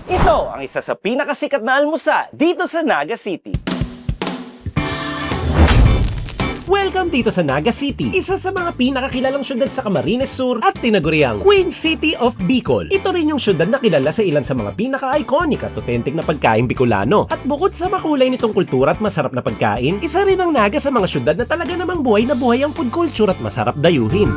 Ito ang isa sa pinakasikat na almusal dito sa Naga City. Welcome dito sa Naga City, isa sa mga pinakakilalang syudad sa Camarines Sur at tinaguriang Queen City of Bicol. Ito rin yung syudad na kilala sa ilan sa mga pinaka-iconic at authentic na pagkain Bicolano. At bukod sa makulay nitong kultura at masarap na pagkain, isa rin ang Naga sa mga syudad na talaga namang buhay na buhay ang food culture at masarap dayuhin.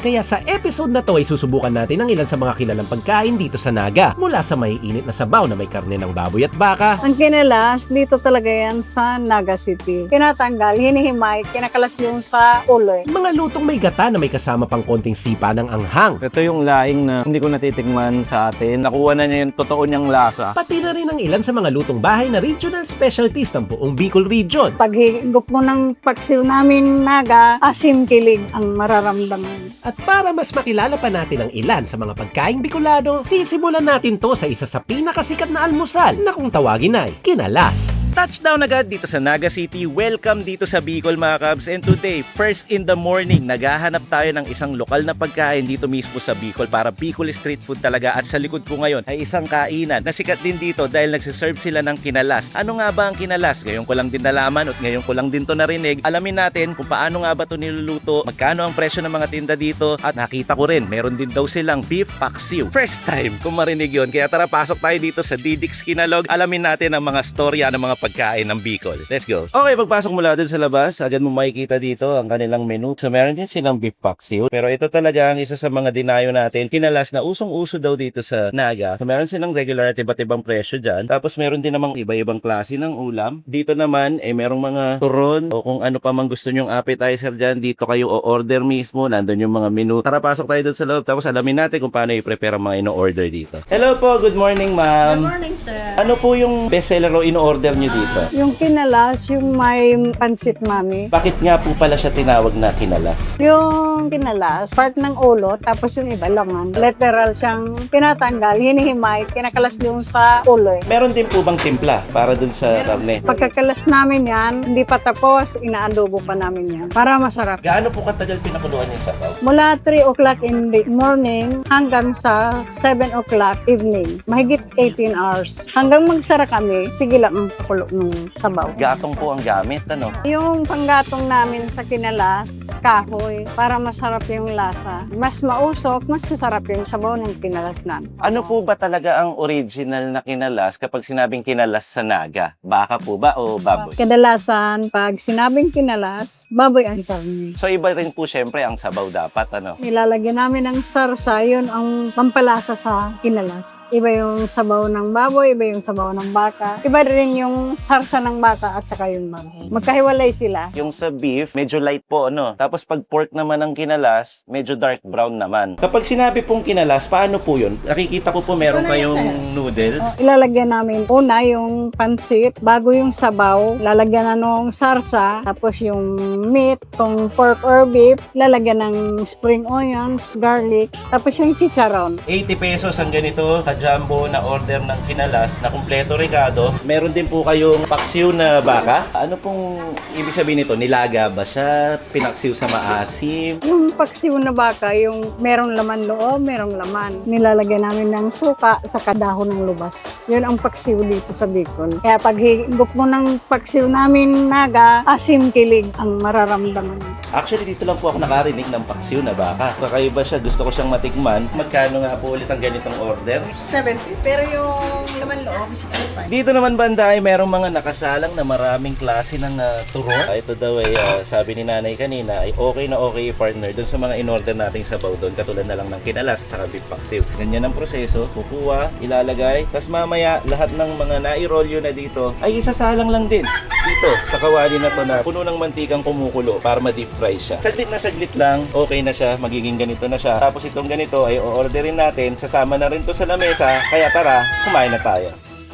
Kaya sa episode na to ay susubukan natin ang ilan sa mga kilalang pagkain dito sa Naga. Mula sa may init na sabaw na may karne ng baboy at baka. Ang kinalas, dito talaga yan sa Naga City. Tinatanggal, hinihimay, kinakalas yung sa ulo. Mga lutong may gata na may kasama pang konting sipa ng anghang. Ito yung laing na hindi ko natitikman sa atin. Nakuha na niya yung totoo niyang lasa. Pati na rin ang ilan sa mga lutong bahay na regional specialties ng buong Bicol region. Pag higup mo ng paksiw namin Naga, asim kilig ang mararamdaman. At para mas makilala pa natin ang ilan sa mga pagkaing Bicolano, sisimulan natin to sa isa sa pinakasikat na almusal na kung tawagin ay kinalas. Touchdown agad dito sa Naga City. Welcome dito sa Bicol mga kabs. And today, first in the morning, naghahanap tayo ng isang lokal na pagkain dito mismo sa Bicol para Bicol street food talaga. At sa likod ko ngayon ay isang kainan na sikat din dito dahil nagsiserve sila ng kinalas. Ano nga ba ang kinalas? Ngayon ko lang din nalaman at ngayon ko lang din to narinig. Alamin natin kung paano nga ba to niluluto, magkano ang presyo ng mga tinda dito, at nakita ko rin, meron din daw silang beef paksiw. First time kung marinig yun. Kaya tara, pasok tayo dito sa Didik's Kinalog. Alamin natin ang mga storya ng mga pagkain ng Bicol. Let's go. Okay, pagpasok mula dun sa labas, agad mo makikita dito ang kanilang menu. So meron din silang beef paksiw. Pero ito talaga ang isa sa mga dinayo natin. Kinalas na usong-uso daw dito sa Naga. So meron silang regular at iba't ibang presyo dyan. Tapos meron din namang iba-ibang klase ng ulam. Dito naman, merong mga turon o kung ano pa mang gusto nyong appetizer dyan. Dito kayo o-order mismo. Nandun yung mga menu. Tara, pasok tayo dun sa loob. Tapos alamin natin kung paano i-prepare ang mga ino-order dito. Hello po, good morning ma'am. Good morning, sir. Ano po yung bestseller o ino-order nyo dito? Yung kinalas, yung may pansit mami. Bakit nga po pala siya tinawag na kinalas? Yung kinalas, part ng ulo, tapos yung iba laman. Literal siyang tinatanggal, hinihimay, kinakalas yung sa ulo. Meron din po bang timpla para dun sa karne? Pagkakalas namin yan, hindi pa tapos, inaadobo pa namin yan para masarap. Gaano po katagal pinakuluan yung sabaw? Mula 3 o'clock in the morning hanggang sa 7 o'clock evening. Mahigit 18 hours. Hanggang magsara kami, sige lang ang pakulo ng sabaw. Gatong po ang gamit, ano? Yung panggatong namin sa kinalas, kahoy, para masarap yung lasa. Mas mausok, mas masarap yung sabaw ng kinalas namin. Ano po ba talaga ang original na kinalas kapag sinabing kinalas sa Naga? Baka po ba o baboy? Kadalasan, pag sinabing kinalas, baboy ang karne. So iba rin po syempre ang sabaw dapat, ano? Nilalagyan namin ng sarsa, yun ang pampalasa sa kinalas. Iba yung sabaw ng baboy, iba yung sabaw ng baka. Iba rin yung sarsa ng baka at saka yung baboy. Magkahiwalay sila. Yung sa beef, medyo light po, ano? Tapos pag pork naman ang kinalas, medyo dark brown naman. Kapag sinabi pong kinalas, paano po yun? Nakikita ko po meron kayong noodles. Ilalagyan namin una yung pansit, bago yung sabaw, lalagyan na nung sarsa, tapos yung meat, kung pork or beef, lalagyan ng spring onions, garlic, tapos yung chicharon. 80 pesos ang ganito ka-jumbo na order ng kinalas na kumpleto Ricardo. Meron din po kayong paksiw na baka. Ano pong ibig sabihin nito? Nilaga ba siya? Pinaksiw sa maasim? Yung paksiw na baka, yung merong laman loob, merong laman. Nilalagyan namin ng suka sa kadahon ng lubas. Yun ang paksiw dito sa Bicol. Kaya pag higup mo ng paksiw namin Naga, asim kilig ang mararamdaman. Actually, dito lang po ako nakarinig ng paksiw na baka. Kakaiba siya. Gusto ko siyang matikman. Magkano nga po ulit ang ganitong order? 70, pero yung laman loob, 65. Dito naman banda ay merong mga nakasalang na maraming klase ng turo. Ito daw ay sabi ni nanay kanina ay okay na okay partner dun sa mga in-order nating sabaw doon. Katulad na lang ng kinalas at saka beef paksiw. Ganyan ang proseso. Kukuha, ilalagay. Tapos mamaya lahat ng mga nairolyo na dito ay isasalang lang din. Dito sa kawali na to na puno ng mantikang kumukulo para ma-deep fry siya. Saglit lang, okay na siya. Magiging ganito na siya. Tapos itong ganito ay o-orderin natin. Sasama na rin to sa lamesa. Kaya tara, kumain na tayo.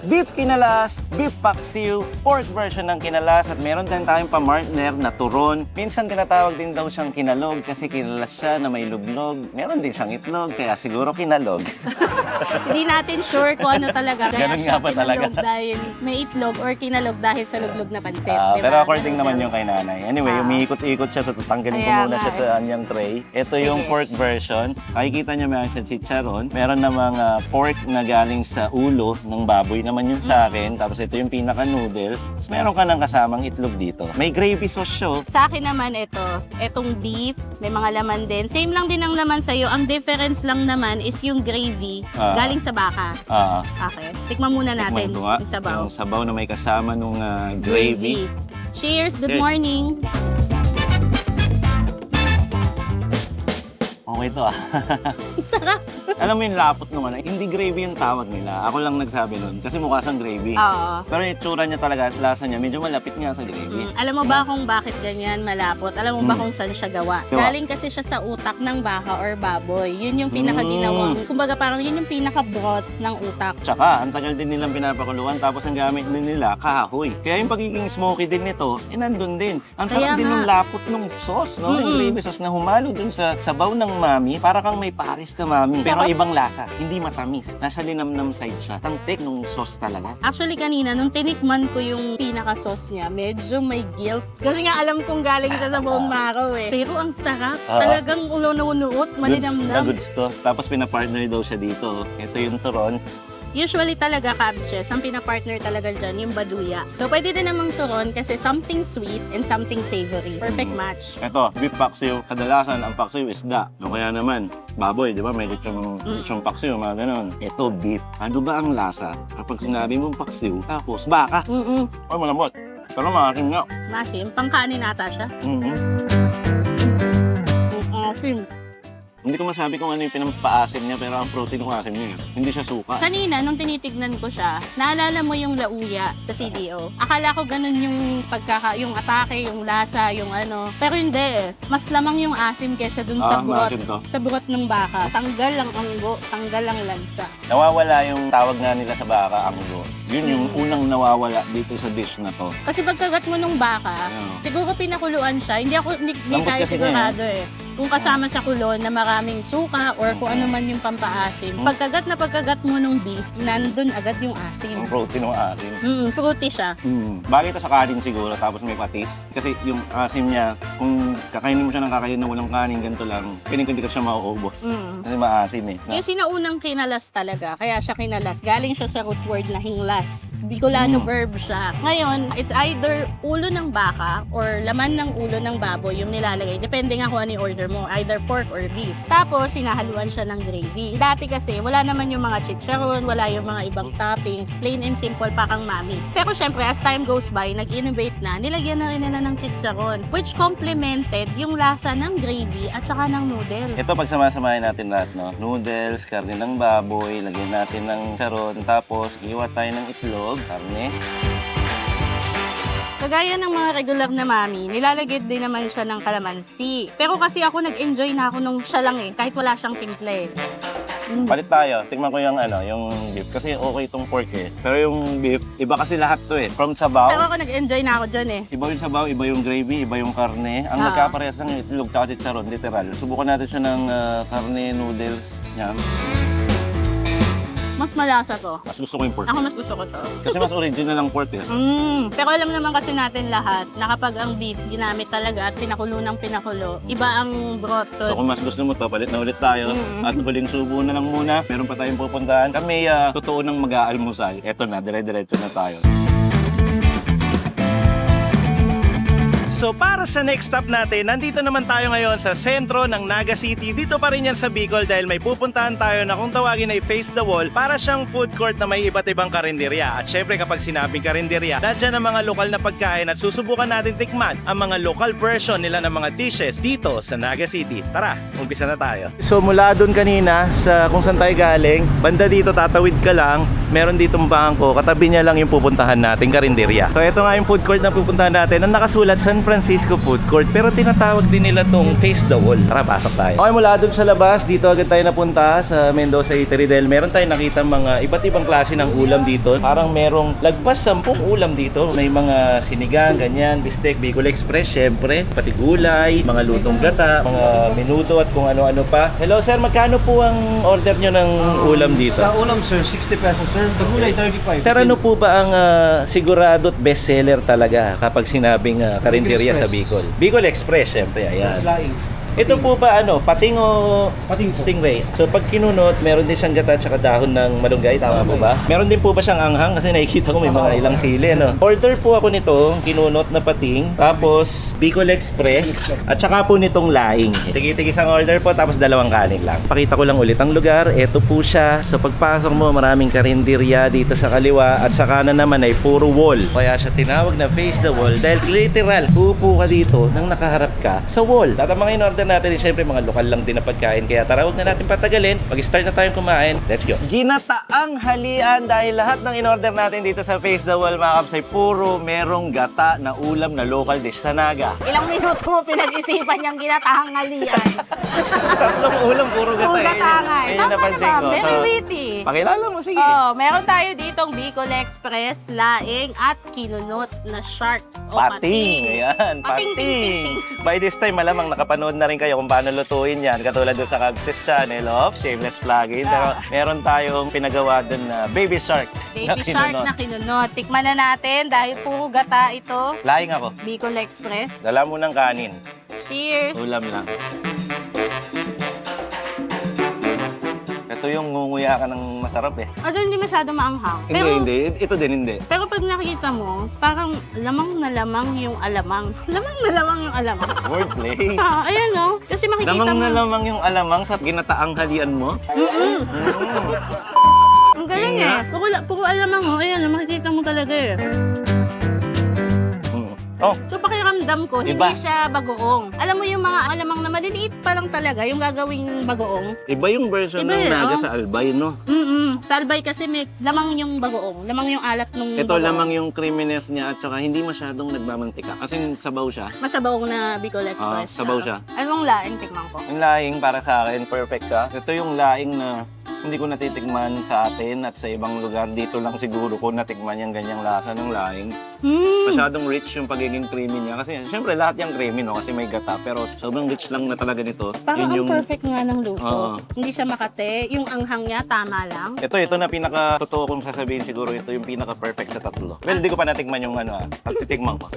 beef kinalas, beef paksiw, pork version ng kinalas, at meron din tayong pa-partner na turon. Minsan tinatawag din daw siyang kinalog kasi kinalas siya na may luglog. Meron din siyang itlog, kaya siguro kinalog. Hindi natin sure kung ano talaga. Ganun nga ba talaga? Kinalog dahil may itlog or kinalog dahil sa luglog na pansit. Pero according naman yung kay nanay. Anyway, umiikot-ikot siya, so tatanggalin ko Kaya muna nga siya sa anyang tray. Ito yung Sige. pork version. Makikita niya meron siya chicharon. Meron namang pork na galing sa ulo ng baboy naman yun sa akin. Tapos ito yung pinaka-noodle. Tapos meron ka ng kasamang itlog dito. May gravy sauce siya. Sa akin naman etong beef, may mga laman din. Same lang din ang laman sa'yo. Ang difference lang naman is yung gravy galing sa baka. Okay. Tikman muna natin Tikman ko nga. yung sabaw. Yung sabaw na may kasama nung gravy. Cheers! Good Cheers. morning! Okay to Sarap! Alam mo yung lapot naman, hindi gravy yung tawag nila. Ako lang nagsabi nun kasi mukha siyang gravy. Oo. Pero yung tsura niya talaga, lasa niya, medyo malapit nga sa gravy. Alam mo ba kung bakit ganyan malapot? Alam mo ba kung saan siya gawa? Gawa. Galing kasi siya sa utak ng baka or baboy. Yun yung pinakaginawang, kumbaga parang yun yung pinaka-broth ng utak. Tsaka, ang tagal din nilang pinapakuluan, tapos ang gamit din nila, kahoy. Kaya yung pagiging smoky din nito, nandun din. Ang Kaya sarap din nga. ng lapot ng sauce, no? Yung gravy sauce na humalo dun sa sabaw ng mami, para kang may paris na mami. Pero ibang lasa, hindi matamis. Nasa linamnam side siya. Tangtek nung sauce talaga. Actually, kanina, nung tinikman ko yung pinaka-sauce niya, medyo may guilt. Kasi nga alam kong galing siya sa buong maraw eh. Pero ang sarap. Talagang ulo-nuot, malinamnam. Goods to. Tapos pinapartner daw siya dito. Ito yung turon. Usually talaga, Cabs, ang pinapartner talaga dyan, yung baduya. So, pwede din namang turon kasi something sweet and something savory. Perfect match. Ito, beef paksiw. Kadalasan, ang paksiw isda. O kaya naman, baboy, di ba? May lechong paksiw, mga ganon. Ito, beef. Ano ba ang lasa? Kapag sinabi mong paksiw, tapos baka. Ay, malambot. Pero maasim nga. Masim, pangkanin nata siya. Asim. Hindi ko masabi kung ano yung pinampaasim niya, pero ang protein ng asim niya. Hindi siya suka. Kanina, nung tinitignan ko siya, naalala mo yung lauya sa CDO. Akala ko ganun yung yung atake, yung lasa, yung ano. Pero hindi eh. Mas lamang yung asim kesa dun sa burot. maasim to. Sa burot ng baka. Tanggal ang anggo, tanggal ang lansa. Nawawala yung tawag nga nila sa baka, anggo. Yun yung unang nawawala dito sa dish na to. Kasi pagkagat mo nung baka, siguro pinakuluan siya. Hindi Lambot tayo kasi sigurado eh. Kung kasama sa kulon na maraming suka or kung ano man yung pampaasim. Pagkagat na pagkagat mo nung beef, nandun agad yung asim. Ang protein ng asim. Fruity siya. Bagay ito sa kanin siguro, tapos may patis. Kasi yung asim niya, kung kakainin mo siya ng kakainin na walang kanin, ganito lang, piling ko hindi ka siya mauubos. Kasi maasim eh. Yung sinaunang kinalas talaga, kaya siya kinalas. Galing siya sa root word na hinglas. Bicolano verb siya. Ngayon, it's either ulo ng baka or laman ng ulo ng baboy yung nilalagay. Depende nga kung ano yung order mo, either pork or beef. Tapos, sinahaluan siya ng gravy. Dati kasi, wala naman yung mga chicharon, wala yung mga ibang toppings. Plain and simple pa kang mami. Pero syempre, as time goes by, nag-innovate na, nilagyan na rin nila ng chicharon, which complemented yung lasa ng gravy at saka ng noodles. Ito, pagsamasamahin natin lahat, no? Noodles, karne ng baboy, lagyan natin ng charon, tapos iwa tayo ng itlog, karne. Kagaya ng mga regular na mami, nilalagay din naman siya ng kalamansi. Pero kasi ako nag-enjoy na ako nung siya lang eh, kahit wala siyang timpla eh. Palit tayo. Tingnan ko yung yung beef. Kasi okay itong pork eh. Pero yung beef, iba kasi lahat to eh. From sabaw, Pero ako nag-enjoy na ako dyan eh. iba yung sabaw, iba yung gravy, iba yung karne. Ang nagkaparehas ng itlog at chicharon, literal. Subukan natin siya ng karne, noodles. Yan. Mas malasa to. Mas gusto ko yung pork. Ako mas gusto ko to. Kasi mas original ang pork eh. Pero alam naman kasi natin lahat na kapag ang beef ginamit talaga at pinakulo ng pinakulo, iba ang broth. So kung mas gusto mo, papalit na ulit tayo. At huling subo na lang muna. Meron pa tayong pupuntahan. Kami totoo ng mag-aalmusal. Eto na, dire-diretso na tayo. So para sa next stop natin, nandito naman tayo ngayon sa sentro ng Naga City. Dito pa rin yan sa Bicol dahil may pupuntahan tayo na kung tawagin ay Face the Wall para siyang food court na may iba't ibang karinderya. At syempre kapag sinabing karinderya, nandiyan ang mga lokal na pagkain at susubukan natin tikman ang mga local version nila ng mga dishes dito sa Naga City. Tara, umpisa na tayo. So mula doon kanina sa kung saan tayo galing, banda dito tatawid ka lang, meron ditong bangko, katabi niya lang yung pupuntahan natin, karinderya. So ito nga yung food court na pupuntahan natin, ang nakasulat San Francisco Food Court, pero tinatawag din nila tong Face the Wall. Tara, pasok tayo. Okay, mula dun sa labas, dito agad tayo napunta sa Mendoza Eatery dahil meron tayong nakita mga iba't ibang klase ng ulam dito. Parang merong lagpas 10 ulam dito. May mga sinigang, ganyan, bistek, Bicol Express, syempre, pati gulay, mga lutong gata, mga minuto at kung ano-ano pa. Hello sir, magkano po ang order nyo ng ulam dito? Sa ulam sir, 60 pesos sir. Tagulay, 35. Sir, ano po ba ang sigurado at bestseller talaga kapag sinabing karinderya sa Bicol? Bicol Express, syempre, ayan. Laing. Ito po ba pating o Pating po. stingray? So pag kinunot, meron din siyang gata at saka dahon ng malunggay, tama po ba? Meron din po ba siyang anghang? Kasi nakikita ko may mga ilang sili, ano? Order po ako nito, kinunot na pating, tapos Bicol Express, at saka po nitong laing. Tigi-tig isang order po, tapos 2 kanin lang. Pakita ko lang ulit ang lugar. Ito po siya. So pagpasok mo, maraming karinderya dito sa kaliwa, at sa kanan naman ay puro wall. Kaya siya tinawag na Face the Wall dahil literal, uupo ka dito nang nakaharap ka sa wall. At ang mga in-order natin is syempre mga lokal lang din na pagkain. Kaya tara, huwag na natin patagalin. Mag-start na tayong kumain. Let's go. Ginataang halian dahil lahat ng in-order natin dito sa Face the Wall, mga kaps, ay puro merong gata na ulam na local dish sa Naga. Ilang minuto mo pinag-isipan niyang ginatahang ngalian. Tatlong ulam, puro gata. Puro gata nga. Yun yung Tama napansin naman, ko. very witty. Pakilala mo, sige. Oh, meron tayo ditong Bicol Express, laing at kinunot na shark o Pating. Ayan, Pating, pating. ting, ting, By this time, malamang nakapanood na rin kayo kung paano lutuin yan. Katulad doon sa Cubses channel of Shameless Vlogging. Pero meron tayong pinagawa doon na baby shark. Baby shark na kinunot. Tikman na natin dahil puro gata ito. Laing ako. Bicol Express. Dala mo ng kanin. Cheers! Ulam lang. Ito yung ngunguya ka ng masarap eh. Ano, hindi masyado maanghang. Hindi. Ito din, hindi. Pero pag nakita mo, parang lamang na lamang yung alamang. Lamang na lamang yung alamang. Wordplay. Ayan no. Kasi makikita Lamang mo. na lamang yung alamang sa ginataang halian mo. Mm-mm. Mm. Ang galing Yun nga. eh. Puro alamang oh. Ayan, makikita mo talaga eh. Oh, So pakiramdam ko, Iba. hindi siya bagoong. Alam mo yung mga alamang na maliliit pa lang talaga, yung gagawing bagoong. iba yung version Iba ng eh, Naga oh. sa Albay, no? Sa Albay kasi may lamang yung bagoong. Lamang yung alat nung Ito bagoong. lamang yung creaminess niya at saka hindi masyadong nagmamantika. Kasi sabaw siya. Masabaw na Bicol Express. sabaw siya. Anong laing tikman ko? Yung laing para sa akin, perfect ka. Ito yung laing na hindi ko natitikman sa atin at sa ibang lugar. Dito lang siguro ko natikman yung ganyang lasa ng laing. Masyadong rich yung pagiging creamy niya. Kasi syempre lahat yung creamy, no? Kasi may gata. Pero sobrang rich lang na talaga nito. Parang Yun ang perfect nga ng luto. Oo. Hindi siya makate. Yung anghang niya, tama lang. Ito na pinaka-totoo kong sasabihin siguro. Ito yung pinaka-perfect sa tatlo. Well, hindi ko pa natikman yung pagtitikman ko.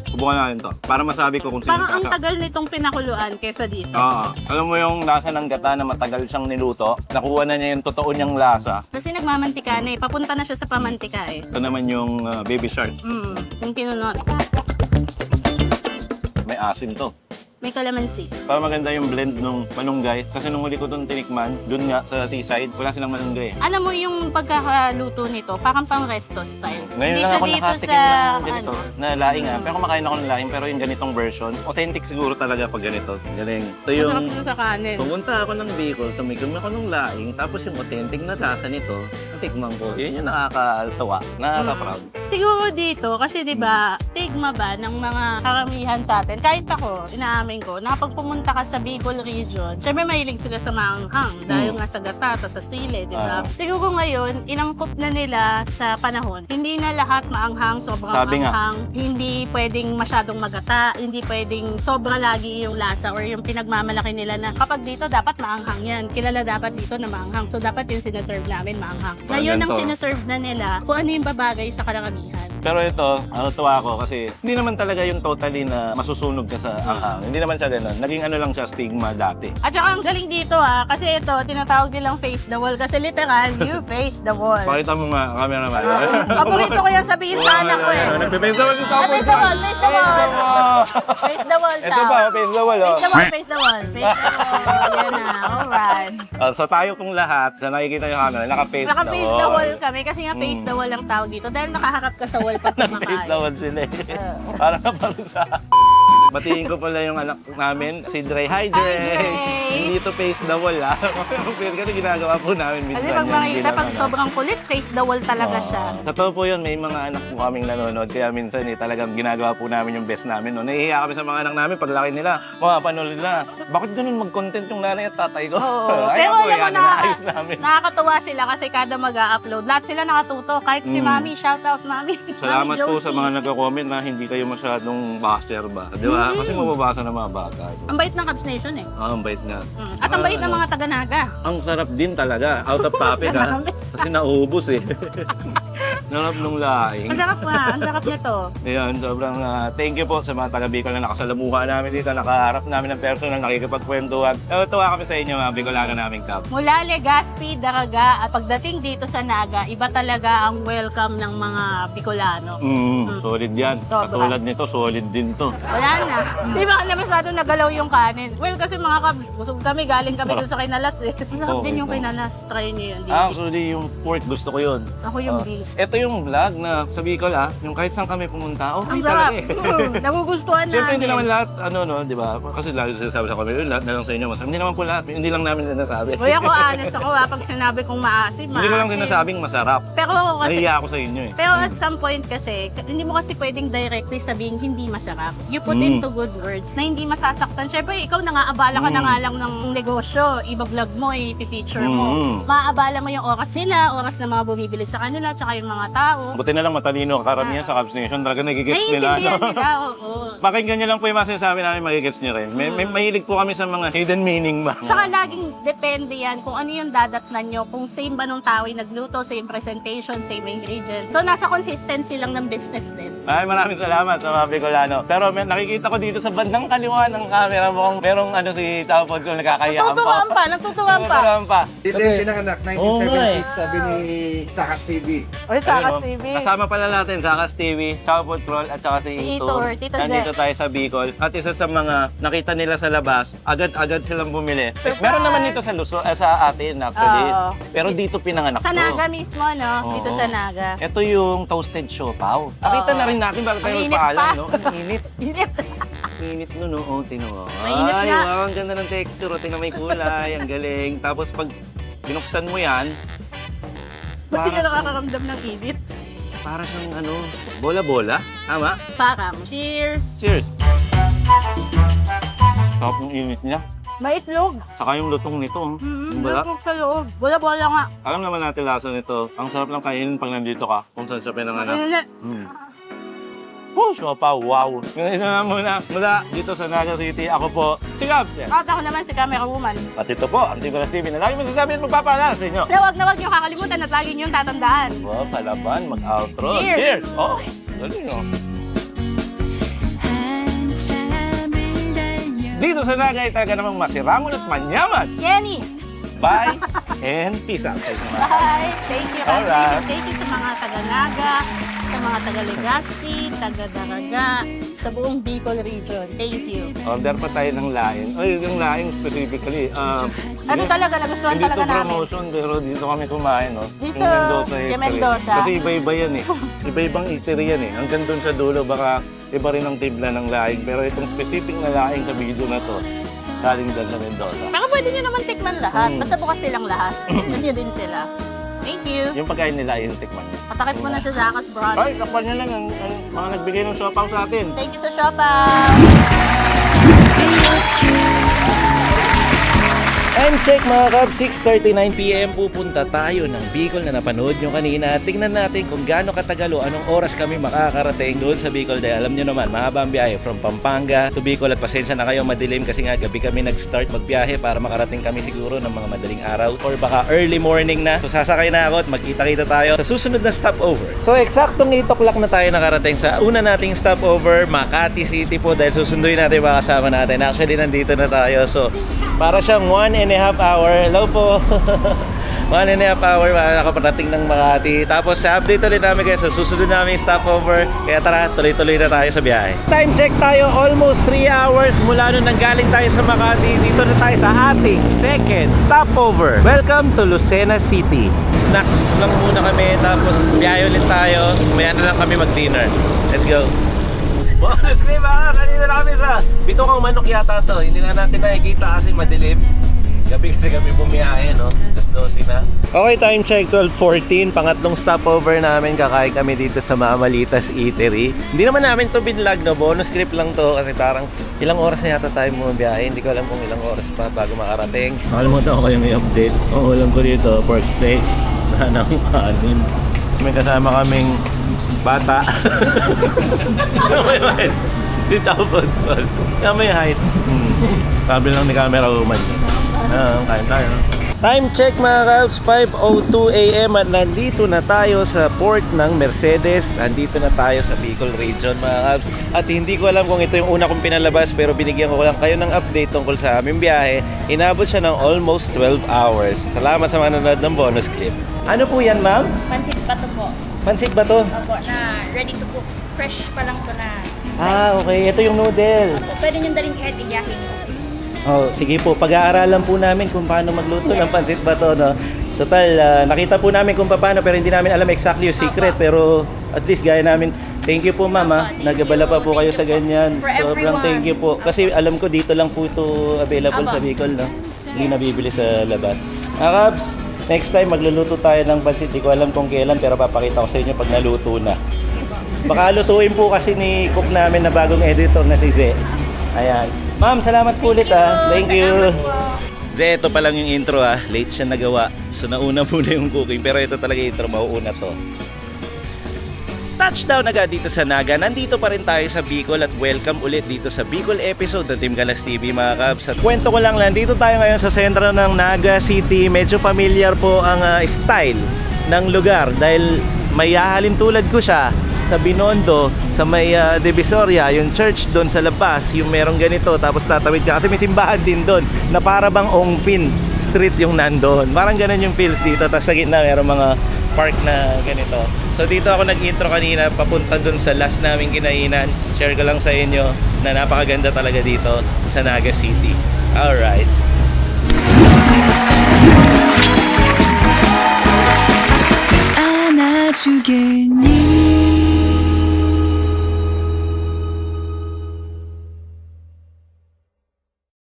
Subukan natin to. Para masabi ko kung sino Parang ang tagal nitong pinakuluan kesa dito. Oo. Alam mo yung lasa ng gata na matagal siyang niluto, nakuha na niya yung totoo niyang lasa. Kasi nagmamantika na eh. Papunta na siya sa pamantika eh. Ito naman yung baby shark. Yung kinunot. May asin to. May calamansi. Para maganda yung blend ng malunggay. Kasi nung huli ko itong tinikman, dun nga sa seaside, wala silang malunggay. Alam mo yung pagkakaluto nito, parang pang resto style. Ngayon Hindi lang siya ako dito nakatikim sa, ng ganito, na laing Pero kumakain ako ng laing, pero yung ganitong version, authentic siguro talaga pag ganito. Galing. Ito yung... Masarap siya sa kanin. Pumunta ako ng Bicol, tumigam ako ng laing, tapos yung authentic na lasa nito, natikman ko. Yun yung nakakatawa, nakaka-proud. Siguro dito, kasi di ba stigma ba ng mga karamihan sa atin, kahit ako, inaamin ko, na kapag pumunta ka sa Bicol region, syempre mahilig sila sa maanghang, dahil nga sa gata, at sa sili, di ba? Siguro ngayon, inangkop na nila sa panahon, hindi na lahat maanghang, sobrang Sabi nga. maanghang, hindi pwedeng masyadong magata, hindi pwedeng sobra lagi yung lasa or yung pinagmamalaki nila na kapag dito dapat maanghang yan, kilala dapat dito na maanghang, so dapat yung sinaserve namin maanghang. Ngayon ang ganito. sinaserve na nila kung ano yung babagay sa karamihan. Pero ito, tuwa ako kasi hindi naman talaga yung totally na masusunog ka sa anghang. Hindi naman siya ganun. Naging ano lang siya, stigma dati. At saka ang galing dito kasi ito, tinatawag nilang face the wall kasi literal, you face the wall. Pakita mo nga, cameraman. Paborito ko yung sabihin sa anak ko eh. Nagpe-face the wall sa Face the wall, face the wall. Face the wall Ito ba, face the wall, oh. Face the wall, face the wall. Face the wall. Yan na, alright. So tayo kong lahat, sa nakikita yung camera, naka-face Naka-face the wall kami kasi nga face the wall ang tawag dito dahil nakaharap ka sa wall pag Face the kumakain. wall sila eh. Parang naparusa. Batiin ko pala yung anak namin, si Dre. Hi, Dre! Dre! Hindi to face the wall, ha? Pero kasi ginagawa po namin minsan. Kasi pag yan, makita, hindi pag lang, sobrang kulit, face the wall talaga siya. Totoo po yun, may mga anak po kaming nanonood. Kaya minsan talagang ginagawa po namin yung best namin. No? Nahihiya kami sa mga anak namin pag laki nila. Mapapanood nila. Bakit ganun mag-content yung nanay at tatay ko? Oo. Ayan Pero po, alam mo yan, na, inaayos namin. nakakatuwa sila kasi kada mag-upload, lahat sila nakatuto. Kahit si Mami, shout out Mami. Salamat Mami po Josie. sa mga nagko-comment na hindi kayo masyadong basher ba? Di ba? Kasi mababasa ng mga bata. Ang bait ng Cubs Nation eh. Ang bait nga. At ang bait ng mga taga-naga. Ang sarap din talaga. Out of topic ha. Kasi nauubos eh. Narap nung laing. Masarap nga, ang sarap nito. Ayan, sobrang thank you po sa mga taga Bicol na nakasalamuha namin dito, nakaharap namin ng personal, nakikipagkwentuhan. Tuwa kami sa inyo mga Bicolana naming Cubs. Mula Legazpi, Daraga, at pagdating dito sa Naga, iba talaga ang welcome ng mga Bicolano. Solid yan. Sobra. Katulad nito, solid din to. Wala na. Di ba na masyado nagalaw yung kanin? Well, kasi mga Cubs, busog kami, galing kami doon sa Kinalas eh. Masarap din yung Kinalas. Try niyo yun. Actually, yung pork gusto ko yun. Ako yung beef. Ito yung vlog na sa Bicol yung kahit saan kami pumunta, okay Ang sarap. talaga eh. Nagugustuhan Siyempre, namin. hindi naman lahat, di ba? Kasi lagi sinasabi sa kami, lahat na lang sa inyo masarap. Hindi naman po lahat, hindi lang namin sinasabi. Uy, ako honest ako pag sinabi kong maasim, Hindi ko lang maasim. sinasabing masarap. Pero kasi, Nahiya ako sa inyo eh. pero at some point kasi, hindi mo kasi pwedeng directly sabihin hindi masarap. You put into good words na hindi masasaktan. Siyempre, ikaw na nga, abala ka na nga lang ng negosyo. Iba-vlog mo, i-feature mo. Maaabala mo yung oras nila, oras na mga bumibili sa kanila, tsaka yung mga tao. Buti na lang matalino ang karamihan sa Cubs Nation. Talaga nagigets nila. Naiintindihan No? nila, oo. Pakinggan nyo lang po yung mga sinasabi namin, magigets nyo rin. May mahilig po kami sa mga hidden meaning ba? Tsaka laging depende yan kung ano yung dadatnan nyo. Kung same ba nung tao yung nagluto, same presentation, same ingredients. So, nasa consistency lang ng business din. Ay, maraming salamat sa mga Bicolano. Pero nakikita ko dito sa bandang kaliwa ng camera mo, merong si Tapod ko nakakayaan pa. Natutuwaan pa. Dito yung pinanganak, Oo nga eh. 1970s, sabi ni Sakas TV. Oy, Sakas Ayun, TV. Kasama pala natin, Sakas TV, Tapod Kroll, at saka si Itor, Itor. Tito Nandito Zed. tayo sa Bicol. At isa sa mga nakita nila sa labas, agad-agad silang bumili. Meron naman dito sa Luzon, sa atin actually. Oo. Pero dito pinanganak Sa to. Naga mismo, no? Dito Oo. sa Naga. Ito yung toasted siopaw. Nakita na rin natin bago tayo Ang init magpaalam, pa. no? Ang init. Init. Init nun, no? Oh, tingnan mo. Mainit Ay, nga. wow, ang ganda ng texture. Oh, tingnan may kulay. Ang galing. Tapos pag binuksan mo yan, Ba't di ka nakakaramdam ng init? para siyang bola-bola. Tama? Parang. Cheers! Cheers! Sarap ng init niya. Maitlog. Saka yung lutong nito. Yung bala. Lutong sa loob. Bola-bola nga. Alam naman natin lasa nito. Ang sarap lang kainin pag nandito ka. Kung saan siya pinanganak. Init. Oh, siopaw, wow. Ngayon na muna. Mula dito sa Naga City, ako po, si Gabs. At ako naman si Camera Woman. At ito po, ang Tigolas TV na lagi masasabi at magpapaalala sa inyo. Pero wag na wag niyo kakalimutan at lagi niyong tatandaan. Wow, palaban, mag-outro. Cheers! Oh, galing oh. Dito sa Naga ay talaga namang masiramon at manyaman. Jenny! Bye and peace out. Bye! Thank you, Alright. Thank you sa mga taga-Naga, sa mga taga-Legazpi, taga-Daraga, sa buong Bicol region. Thank you. Order pa tayo ng laing. Ay, yung laing specifically. Ano talaga, nagustuhan hindi talaga to namin. promotion, pero dito kami kumain, no? Dito, Yung Mendoza yung Eatery. Mendoza. Kasi iba-iba yan eh. Iba-ibang eatery yan eh. Hanggang doon sa dulo, baka iba rin ang tibla ng laing. Pero itong specific na laing sa video na to, galing doon sa Mendoza. Pero pwede nyo naman tikman lahat. Basta bukas silang lahat. Tikman nyo din sila. Thank you. Yung pagkain nila, yung tikman niya. Patakip mo na sa Zakas Brothers. Ay, kapal niya lang ang mga nagbigay ng siopaw sa atin. Thank you sa Shoppa. Time check mga Cubs, 6:39 PM pupunta tayo ng Bicol na napanood nyo kanina. Tingnan natin kung gaano katagal o anong oras kami makakarating doon sa Bicol. Dahil alam nyo naman, mahaba ang biyahe from Pampanga to Bicol at pasensya na kayo madilim kasi nga gabi kami nag-start magbiyahe para makarating kami siguro ng mga madaling araw or baka early morning na. So sasakay na ako at magkita-kita tayo sa susunod na stopover. So eksaktong 8 o'clock na tayo nakarating sa una nating stopover, Makati City po dahil susunduin natin yung mga kasama natin. Actually nandito na tayo. So para siyang 1.5 hour. Hello po. 1.5 hour nakaparating ng Makati. Tapos update ulit namin guys sa susunod namin stopover. Kaya tara, tuloy-tuloy na tayo sa biyahe. Time check tayo, almost 3 hours mula nung nanggaling tayo sa Makati. Dito na tayo sa ating second stopover. Welcome to Lucena City. Snacks lang muna kami tapos biyahe ulit tayo. Maya na lang kami mag-dinner. Let's go. Bonus clip mga kabs. Kanina na kami sa Bitokang Manok yata to. Hindi na natin nakikita kasi madilim. Gabi kasi kami bumiyahe, no? Alas 12 na. Okay, time check, 12:14. Pangatlong stopover namin. Kakain kami dito sa Mamalitas Eatery. Hindi naman namin to binlog, no? Bonus script lang to kasi parang ilang oras na yata tayo bumiyahe. Hindi ko alam kung ilang oras pa bago makarating. Nakalimutan ko kayong i-update. Ang ulam ko dito, pork steak. Nanang kanin. May kasama kaming bata. May height. Dito ako football. May height. Sabi lang ni camera woman. Kain tayo. Time check mga kabs, 5:02 AM at nandito na tayo sa port ng Mercedes. Nandito na tayo sa Bicol Region mga kabs. At hindi ko alam kung ito yung una kong pinalabas pero binigyan ko lang kayo ng update tungkol sa aming biyahe. Inabot siya ng almost 12 hours. Salamat sa manonood ng bonus clip. Ano po yan, ma'am? Pansit pa to po. Pansit ba to? Opo, na ready to cook. Fresh pa lang to na. Okay. Ito yung noodle. Opo, pwede nyo daling kahit iyahin. Oh, sige po, pag-aaralan po namin kung paano magluto ng pansit bato, no? Total, nakita po namin kung paano pero hindi namin alam exactly yung secret. Pero at least gaya namin, thank you po mama, nagabala pa po kayo sa ganyan. For Sobrang everyone. thank you po. Kasi alam ko dito lang po ito available sa Bicol, no? Hindi nabibili sa labas. Kabs, next time magluluto tayo ng pansit. Di ko alam kung kailan pero papakita ko sa inyo pag naluto na. Baka lutuin po kasi ni cook namin na bagong editor na si Ze. Ayan. Ma'am, salamat po ulit Thank you. Ze, ito pa lang yung intro Late siya nagawa. So nauna muna yung cooking. Pero ito talaga yung intro, mauuna to. Touchdown agad dito sa Naga. Nandito pa rin tayo sa Bicol at welcome ulit dito sa Bicol episode ng Team Galas TV mga kabs. At kwento ko lang, nandito tayo ngayon sa sentro ng Naga City. Medyo familiar po ang style ng lugar dahil may hahalin tulad ko siya sa Binondo, sa may Divisoria, yung church doon sa labas, yung merong ganito, tapos tatawid ka, kasi may simbahan din doon, na para bang Ongpin Street yung nandoon. Parang ganun yung feels dito, tapos sa gitna merong mga park na ganito. So dito ako nag-intro kanina, papunta doon sa last naming kinainan. Share ko lang sa inyo na napakaganda talaga dito sa Naga City. Alright.